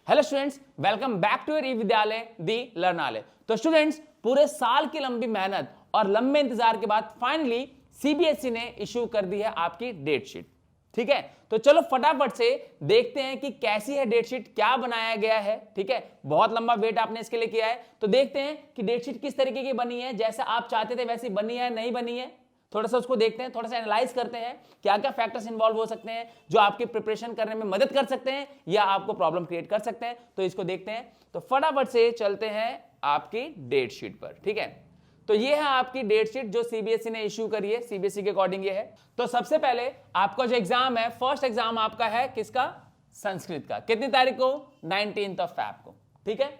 Hello students, welcome back to your E Vidyalaya the लर्नालय। तो students, पूरे साल की लंबी मेहनत और लंबे इंतजार के बाद फाइनली सीबीएसई ने इशू कर दी है आपकी डेट शीट। ठीक है, तो चलो फटाफट से देखते हैं कि कैसी है डेट शीट, क्या बनाया गया है। ठीक है, बहुत लंबा वेट आपने इसके लिए किया है, तो देखते हैं कि डेट शीट किस तरीके की बनी है, जैसे आप चाहते थे वैसी बनी है नहीं बनी है। थोड़ा सा उसको देखते हैं, थोड़ा सा एनालाइज करते हैं क्या क्या फैक्टर्स इन्वॉल्व हो सकते हैं जो आपकी प्रिपरेशन करने में मदद कर सकते हैं या आपको प्रॉब्लम क्रिएट कर सकते हैं। तो इसको देखते हैं। तो फटाफट से चलते हैं आपकी डेट शीट पर। ठीक है, तो ये है आपकी डेट शीट जो सीबीएसई ने इश्यू करी है, सीबीएसई के अकॉर्डिंग ये है। तो सबसे पहले आपका जो एग्जाम है, फर्स्ट एग्जाम आपका है किसका? संस्कृत का। कितनी तारीख को? 19 फेब को। ठीक है,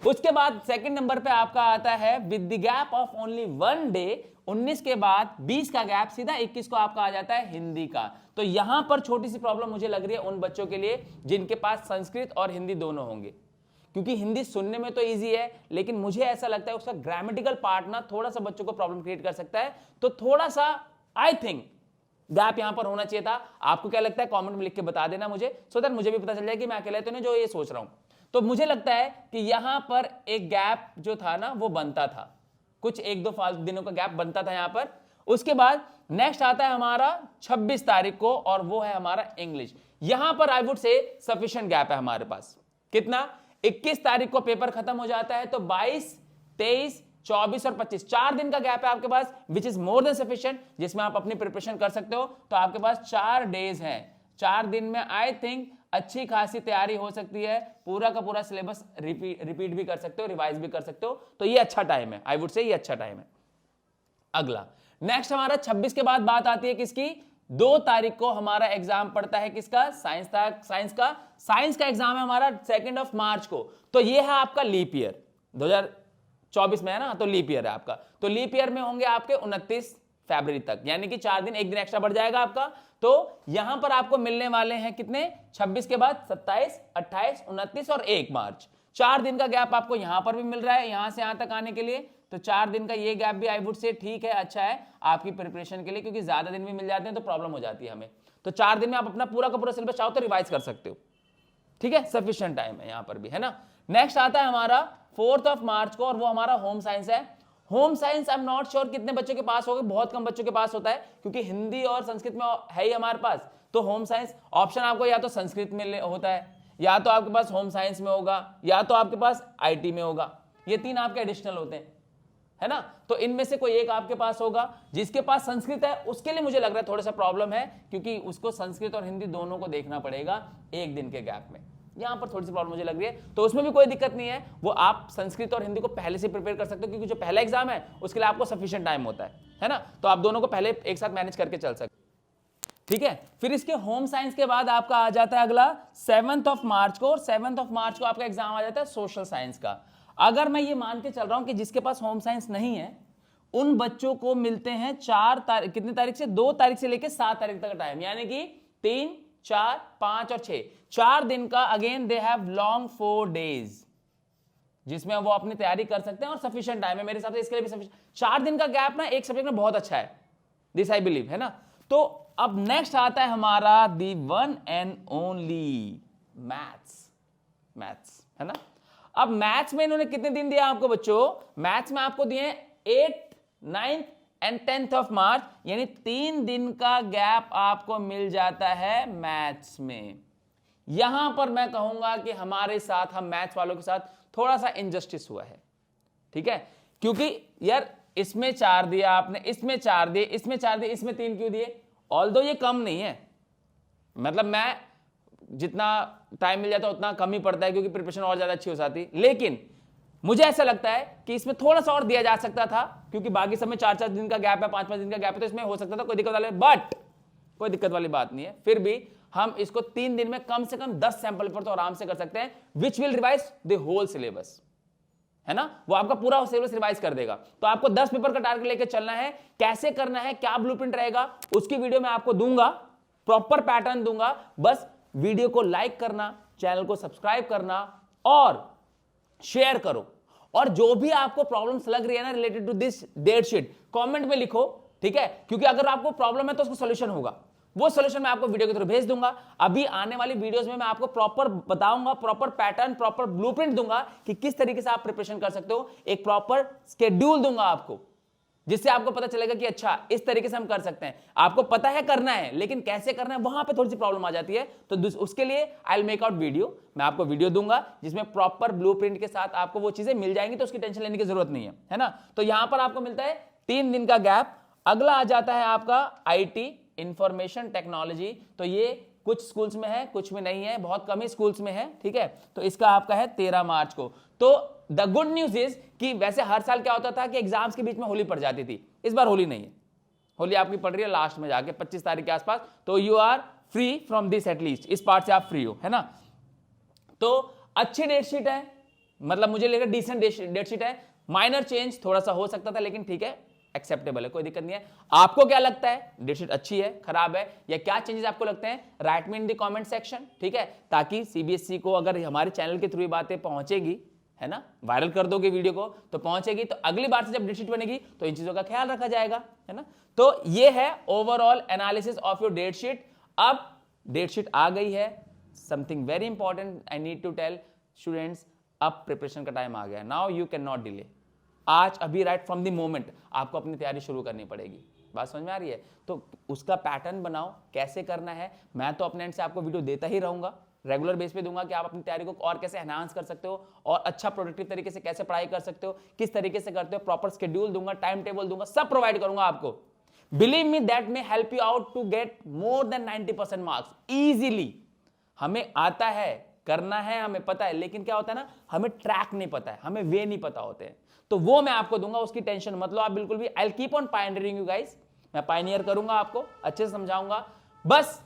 उसके बाद सेकंड नंबर पे आपका आता है with the gap of only 1 day, 19 के बाद 20 का गैप, सीधा 21 को आपका आ जाता है हिंदी का। तो यहां पर छोटी सी प्रॉब्लम मुझे लग रही है उन बच्चों के लिए जिनके पास संस्कृत और हिंदी दोनों होंगे, क्योंकि हिंदी सुनने में तो इजी है, लेकिन मुझे ऐसा लगता है उसका ग्रामेटिकल पार्ट ना थोड़ा सा बच्चों को प्रॉब्लम क्रिएट कर सकता है। तो थोड़ा सा आई थिंक गैप यहां पर होना चाहिए था। आपको क्या लगता है कमेंट में लिख के बता देना मुझे, सो दैट मुझे भी पता चल जाए कि मैं अकेले तो नहीं जो ये सोच रहा हूं। तो मुझे लगता है कि यहां पर एक गैप जो था ना वो बनता था, कुछ 1-2 फालतू दिनों का गैप बनता था यहां पर। उसके बाद नेक्स्ट आता है हमारा 26 तारीख को, और वो है हमारा इंग्लिश। यहां पर I would say sufficient gap है हमारे पास। कितना? 21 तारीख को पेपर खत्म हो जाता है, तो 22, 23, 24 और 25 4 दिन का गैप है आपके पास, which is more than sufficient, जिसमें आप अपनी प्रिपरेशन कर सकते हो। तो आपके पास 4 डेज हैं। 4 दिन में आई थिंक अच्छी खासी तैयारी हो सकती है, पूरा का पूरा सिलेबस रिपीट भी कर सकते हो, रिवाइज भी कर सकते हो। तो ये अच्छा टाइम है, आई वुड से ये अच्छा टाइम है। अगला नेक्स्ट हमारा 26 के बाद बात आती है किसकी? 2 तारीख को हमारा एग्जाम पड़ता है किसका? साइंस का एग्जाम है हमारा 2 मार्च को। तो ये है आपका लीप ईयर, 2024 में है ना, तो लीप ईयर है आपका। तो लीप ईयर में होंगे आपके 29 फरवरी तक, यानी कि 4 दिन, 1 दिन एक्स्ट्रा बढ़ जाएगा आपका। तो यहां पर आपको मिलने वाले हैं कितने? 26 के बाद 27, 28, 29 और 1 मार्च। 4 दिन का गैप आपको यहां पर भी मिल रहा है, यहां से यहां तक आने के लिए। तो 4 दिन का ये गैप भी आई वुड से ठीक है, अच्छा है आपकी प्रिपरेशन के लिए, क्योंकि ज्यादा दिन भी मिल जाते हैं तो प्रॉब्लम हो जाती है हमें। तो 4 दिन में आप अपना पूरा का पूरा सिलेबस चाहो तो रिवाइज कर सकते हो। ठीक है, सफिशिएंट टाइम है यहां पर भी, है ना। नेक्स्ट आता है हमारा 4 मार्च को, और वो हमारा होम साइंस है। Home science I am not sure कितने बच्चों के पास होगा, बहुत कम बच्चों के पास होता है, क्योंकि हिंदी और संस्कृत में है ही हमारे पास। तो होम साइंस ऑप्शन आपको या तो संस्कृत में होता है, या तो आपके पास होम साइंस में होगा, या तो आपके पास आईटी में होगा। ये 3 आपके एडिशनल होते हैं, है ना। तो इनमें से कोई एक आपके पास होगा। जिसके पास संस्कृत है उसके लिए मुझे लग रहा है थोड़ा सा प्रॉब्लम है, क्योंकि उसको संस्कृत और हिंदी दोनों को देखना पड़ेगा 1 दिन के गैप में। यहां पर थोड़ी सी प्रॉब्लम मुझे लग रही है, तो उसमें भी कोई दिक्कत नहीं है। वो आप संस्कृत और हिंदी को पहले से प्रिपेयर कर सकते हो, क्योंकि जो पहला एग्जाम है उसके लिए आपको सफिशिएंट टाइम होता है ना। तो आप दोनों को पहले एक साथ मैनेज करके चल सकते। ठीक है, फिर इसके होम साइंस के बाद आपका आ जाता है अगला 7 मार्च को, और 7 मार्च को आपका एग्जाम आ जाता है सोशल साइंस का। अगर मैं ये मान के चल रहा हूं कि जिसके पास होम साइंस नहीं है उन बच्चों को मिलते हैं 4 तारीख, कितनी तारीख से? 2 तारीख से लेकर 7 तारीख तक का टाइम, यानी कि 3, 4, 5 और 6 4 दिन का। Again they have long 4 days, जिसमें वो अपनी तैयारी कर सकते हैं, और सफिशिएंट टाइम है मेरे हिसाब से इसके लिए भी सफिशिएंट। 4 दिन का गैप ना एक सब्जेक्ट में बहुत अच्छा है, दिस आई बिलीव, है ना। तो अब नेक्स्ट आता है हमारा दी वन एंड ओनली मैथ्स, है ना। अब मैथ्स में इन्होंने कितने दिन दिया आपको बच्चों? मैथ्स में आपको दिए 8, 9 एंड 10 मार्च, यानी 3 दिन का गैप आपको मिल जाता है मैथ्स में। यहां पर मैं कहूंगा कि हमारे साथ, हम मैथ्स वालों के साथ थोड़ा सा इनजस्टिस हुआ है। ठीक है, क्योंकि यार इसमें 4 दिया आपने, इसमें 4 दिए, इसमें 4 दिए, इसमें 3 क्यों दिए? ऑल्दो ये कम नहीं है, मतलब मैं जितना टाइम मिल जाता है उतना कम ही पड़ता है, क्योंकि प्रिपरेशन और ज्यादा अच्छी हो जाती, लेकिन मुझे ऐसा लगता है कि इसमें थोड़ा सा और दिया जा सकता था, क्योंकि बाकी सब में 4-4 दिन का गैप है, 5-5 दिन का गैप है, तो इसमें हो सकता था कोई दिक्कत वाली, बट कोई दिक्कत वाली बात नहीं है। फिर भी हम इसको 3 दिन में कम से कम 10 सैंपल पर तो आराम से कर सकते हैं, which will revise the whole syllabus, है ना। वो आपका पूरा सिलेबस रिवाइज कर देगा। तो आपको 10 पेपर का टारगेट लेके चलना है। कैसे करना है, क्या ब्लूप्रिंट रहेगा, उसकी वीडियो मैं आपको दूंगा, प्रॉपर पैटर्न दूंगा। बस वीडियो को लाइक करना, चैनल को सब्सक्राइब करना और शेयर करो। और जो भी आपको प्रॉब्लम्स लग रही है ना related to this date sheet, comment में लिखो, ठीक है, क्योंकि अगर आपको प्रॉब्लम है तो उसका सॉल्यूशन होगा। वो सोल्यूशन मैं आपको वीडियो के थ्रू भेज दूंगा। अभी आने वाली वीडियोस में मैं आपको प्रॉपर बताऊंगा, प्रॉपर पैटर्न, प्रॉपर ब्लूप्रिंट दूंगा कि किस तरीके से आप प्रिपरेशन कर सकते हो। एक प्रॉपर शेड्यूल दूंगा आपको, जिससे आपको पता चलेगा कि अच्छा इस तरीके से हम कर सकते हैं। आपको पता है करना है, लेकिन कैसे करना है वहां पे थोड़ी सी प्रॉब्लम आ जाती है। तो उसके लिए I will make out video, मैं आपको वीडियो दूंगा जिसमें प्रॉपर ब्लूप्रिंट के साथ आपको वो चीजें मिल जाएंगी, तो उसकी टेंशन लेने की जरूरत नहीं है ना। तो यहां पर आपको मिलता है 3 दिन का गैप। अगला आ जाता है आपका आईटी, इंफॉर्मेशन टेक्नोलॉजी। तो ये कुछ स्कूल्स में है, कुछ में नहीं है, बहुत कम ही स्कूल्स में है, ठीक है। तो इसका आपका है 13 मार्च को। तो द गुड न्यूज इज कि वैसे हर साल क्या होता था कि एग्जाम्स के बीच में होली पड़ जाती थी, इस बार होली नहीं है। होली आपकी पड़ रही है लास्ट में जाके 25 तारीख के आसपास। तो you are free from this, at least इस पार्ट से आप फ्री हो, है ना। तो अच्छी डेट शीट है, मतलब मुझे लगा डिसेंट डेट शीट है। माइनर चेंज थोड़ा सा हो सकता था, लेकिन ठीक है, एक्सेप्टेबल है, कोई दिक्कत नहीं है। आपको क्या लगता है, डेट शीट अच्छी है, खराब है, या क्या चेंजेस आपको लगते हैं, right me in the comment section, ठीक है। ताकि सीबीएसई को अगर हमारे चैनल के थ्रू ये बातें पहुंचेगी, है ना, वायरल कर दोगे वीडियो को तो पहुंचेगी, तो अगली बार से जब डेट शीट बनेगी तो इन चीजों का ख्याल रखा जाएगा, है ना। तो ये है overall analysis of your date sheet. अब डेट शीट आ गई है, something very important I need to tell students, अब प्रिपरेशन का टाइम आ गया। Now you can not delay. आज अभी राइट फ्रॉम द मोमेंट आपको अपनी तैयारी शुरू करनी पड़ेगी। बात समझ में आ रही है? तो उसका पैटर्न बनाओ, कैसे करना है। मैं तो अपने एंड से आपको वीडियो देता ही रहूंगा, रेगुलर बेस पे दूंगा कि आप अपनी तैयारी को और कैसे एनहांस कर सकते हो और अच्छा प्रोडक्टिव तरीके से कैसे पढ़ाई कर सकते हो, किस तरीके से करते हो, प्रॉपर शेड्यूल दूंगा, टाइम टेबल दूंगा, सब प्रोवाइड करूंगा आपको। Believe me that may help you out to get more than 90% marks easily. हमें आता है, करना है, हमें पता है, लेकिन क्या होता है ना, हमें ट्रैक नहीं पता है, हमें वे नहीं पता होते हैं। तो वो मैं आपको दूंगा, उसकी टेंशन मत लो आप बिल्कुल भी। I will keep on pioneering you guys, मैं पायनियर करूंगा, आपको अच्छे से समझाऊंगा। बस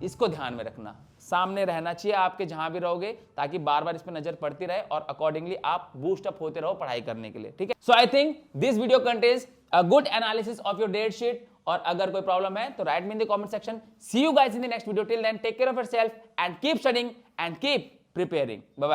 इसको ध्यान में रखना, सामने रहना चाहिए आपके जहां भी रहोगे, ताकि बार बार इस पर नजर पड़ती रहे और अकॉर्डिंगली आप बूस्ट अप होते रहो पढ़ाई करने के लिए, ठीक है। So I think this video contents a good analysis of your date sheet. और अगर कोई प्रॉब्लम है तो write me in the comment section. See you guys in the next video. Till then take care of yourself and keep studying and keep preparing. Bye bye.